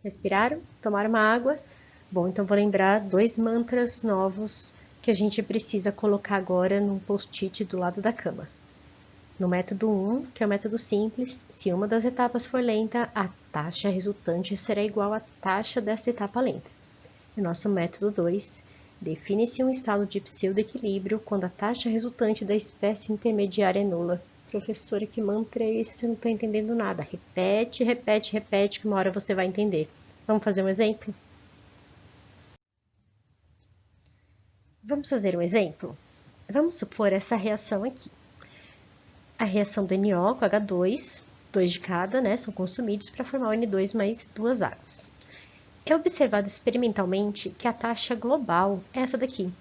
Respiraram? Tomaram uma água? Bom, então vou lembrar 2 mantras novos que a gente precisa colocar agora num post-it do lado da cama. No método 1, que é o método simples, se uma das etapas for lenta, a taxa resultante será igual à taxa dessa etapa lenta. No nosso método 2, define-se um estado de pseudo-equilíbrio quando a taxa resultante da espécie intermediária é nula. Professora, que mantra é esse? Você não está entendendo nada. Repete, repete, repete, que uma hora você vai entender. Vamos fazer um exemplo? Vamos fazer um exemplo? Vamos supor essa reação aqui. A reação do NO com H2, 2 de cada, né, são consumidos para formar o N2 mais 2 águas. É observado experimentalmente que a taxa global é essa daqui,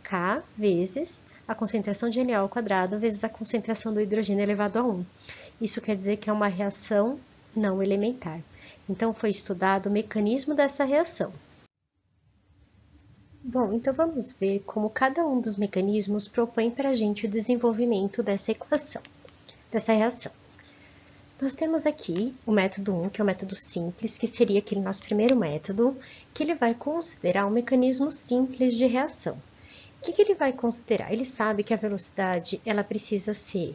K vezes a concentração de NO ao quadrado vezes a concentração do hidrogênio elevado a 1. Isso quer dizer que é uma reação não elementar. Então, foi estudado o mecanismo dessa reação. Bom, então vamos ver como cada um dos mecanismos propõe para a gente o desenvolvimento dessa equação, dessa reação. Nós temos aqui o método 1, que é o método simples, que seria aquele nosso primeiro método, que ele vai considerar um mecanismo simples de reação. O que ele vai considerar? Ele sabe que a velocidade ela precisa ser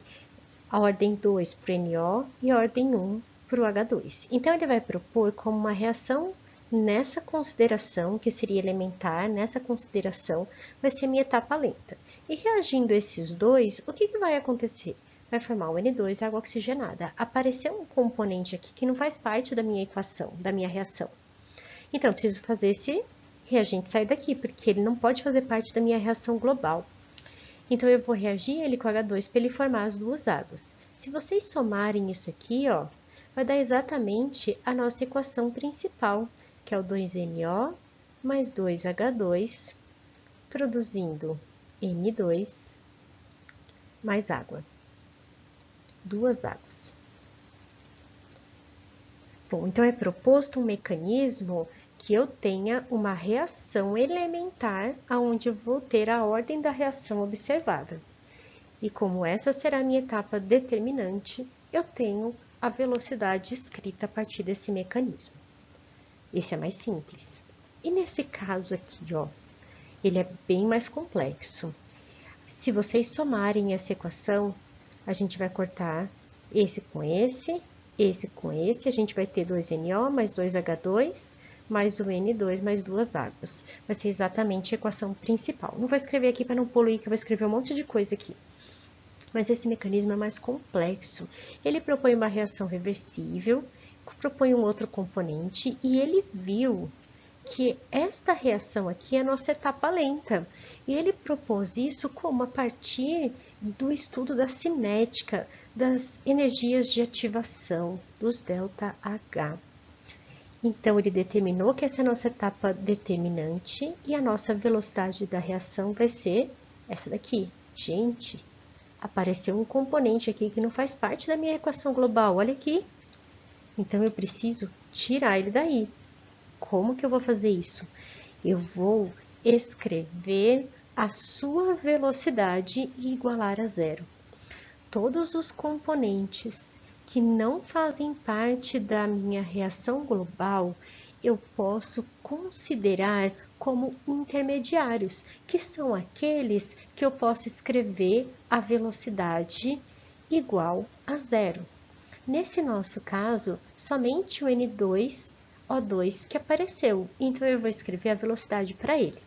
a ordem 2 para o NO e a ordem 1 para o H2. Então, ele vai propor como uma reação nessa consideração, que seria elementar, nessa consideração, vai ser minha etapa lenta. E reagindo a esses dois, o que vai acontecer? Vai formar o N2, água oxigenada. Apareceu um componente aqui que não faz parte da minha equação, da minha reação. Então, eu preciso fazer esse reagente sair daqui, porque ele não pode fazer parte da minha reação global. Então, eu vou reagir ele com H2 para ele formar as duas águas. Se vocês somarem isso aqui, ó, vai dar exatamente a nossa equação principal, que é o 2NO mais 2H2, produzindo N2 mais água. Duas águas. Bom, então é proposto um mecanismo que eu tenha uma reação elementar, onde eu vou ter a ordem da reação observada. E como essa será a minha etapa determinante, eu tenho a velocidade escrita a partir desse mecanismo. Esse é mais simples. E nesse caso aqui, ó, ele é bem mais complexo. Se vocês somarem essa equação, a gente vai cortar esse com esse com esse, a gente vai ter 2NO mais 2H2, mais o N2 mais duas águas. Vai ser exatamente a equação principal. Não vou escrever aqui para não poluir, que eu vou escrever um monte de coisa aqui. Mas esse mecanismo é mais complexo. Ele propõe uma reação reversível, propõe um outro componente, e ele viu que esta reação aqui é a nossa etapa lenta. E ele propôs isso como a partir do estudo da cinética, das energias de ativação, dos ΔH. Então, ele determinou que essa é a nossa etapa determinante e a nossa velocidade da reação vai ser essa daqui. Gente, apareceu um componente aqui que não faz parte da minha equação global, olha aqui. Então, eu preciso tirar ele daí. Como que eu vou fazer isso? Eu vou escrever a sua velocidade e igualar a zero. Todos os componentes que não fazem parte da minha reação global, eu posso considerar como intermediários, que são aqueles que eu posso escrever a velocidade igual a zero. Nesse nosso caso, somente o N2O2 que apareceu, então eu vou escrever a velocidade para ele.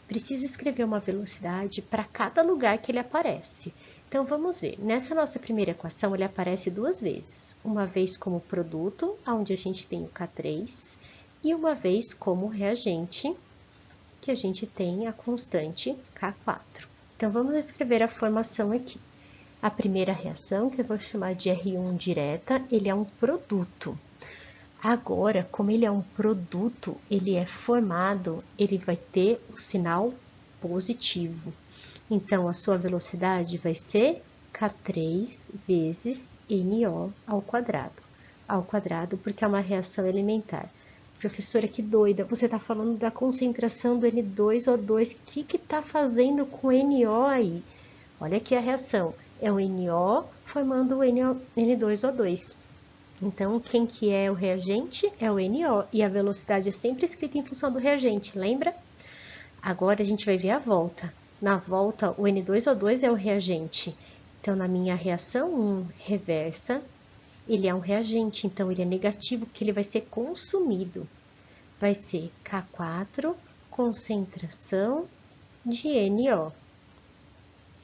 Preciso escrever uma velocidade para cada lugar que ele aparece. Então, vamos ver. Nessa nossa primeira equação, ele aparece duas vezes. Uma vez como produto, onde a gente tem o K3, e uma vez como reagente, que a gente tem a constante K4. Então, vamos escrever a formação aqui. A primeira reação, que eu vou chamar de R1 direta, ele é um produto. Agora, como ele é um produto, ele é formado, ele vai ter o sinal positivo. Então, a sua velocidade vai ser K3 vezes NO ao quadrado, porque é uma reação elementar. Professora, que doida, você está falando da concentração do N2O2, o que está fazendo com o NO aí? Olha aqui a reação, é o NO formando o N2O2. Então, quem que é o reagente? É o NO, e a velocidade é sempre escrita em função do reagente, lembra? Agora a gente vai ver a volta. Na volta, o N2O2 é o reagente. Então, na minha reação 1 reversa, ele é um reagente, então ele é negativo, porque ele vai ser consumido. Vai ser K4, concentração de NO.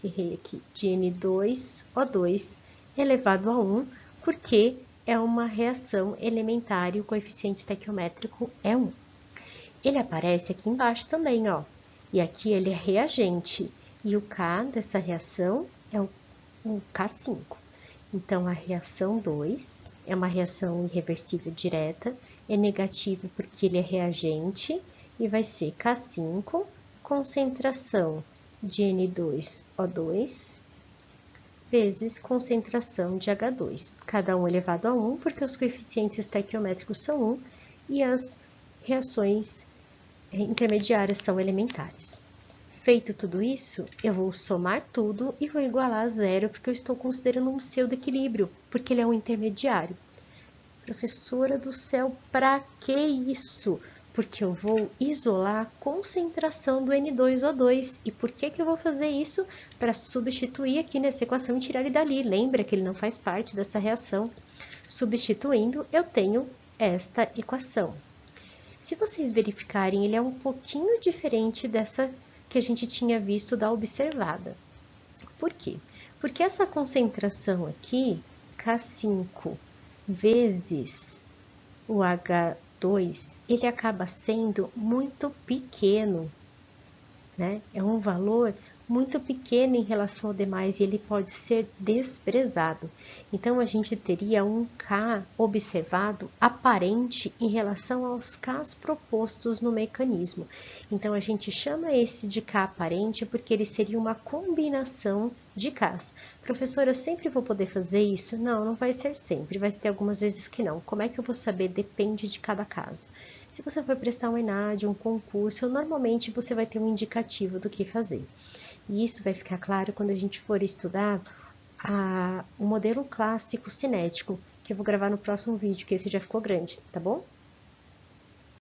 Errei aqui, de N2O2 elevado a 1, porque é uma reação elementar e o coeficiente estequiométrico é 1. Ele aparece aqui embaixo também, ó. E aqui ele é reagente. E o K dessa reação é o K5. Então, a reação 2 é uma reação irreversível direta, é negativo porque ele é reagente, e vai ser K5, concentração de N2O2, vezes concentração de H2. Cada um elevado a 1, porque os coeficientes estequiométricos são 1, e as reações intermediárias são elementares. Feito tudo isso, eu vou somar tudo e vou igualar a zero, porque eu estou considerando um pseudo-equilíbrio, porque ele é um intermediário. Professora do céu, para que isso? Porque eu vou isolar a concentração do N2O2. E por que eu vou fazer isso? Para substituir aqui nessa equação e tirar ele dali. Lembra que ele não faz parte dessa reação. Substituindo, eu tenho esta equação. Se vocês verificarem, ele é um pouquinho diferente dessa que a gente tinha visto da observada. Por quê? Porque essa concentração aqui, K5 vezes o H2, ele acaba sendo muito pequeno, né? É um valor muito pequeno em relação ao demais e ele pode ser desprezado. Então, a gente teria um K observado aparente em relação aos Ks propostos no mecanismo. Então, a gente chama esse de K aparente porque ele seria uma combinação de Ks. Professor, eu sempre vou poder fazer isso? Não, não vai ser sempre, vai ter algumas vezes que não. Como é que eu vou saber? Depende de cada caso. Se você for prestar um ENAD, um concurso, normalmente você vai ter um indicativo do que fazer. E isso vai ficar claro quando a gente for estudar o modelo clássico cinético, que eu vou gravar no próximo vídeo, que esse já ficou grande, tá bom?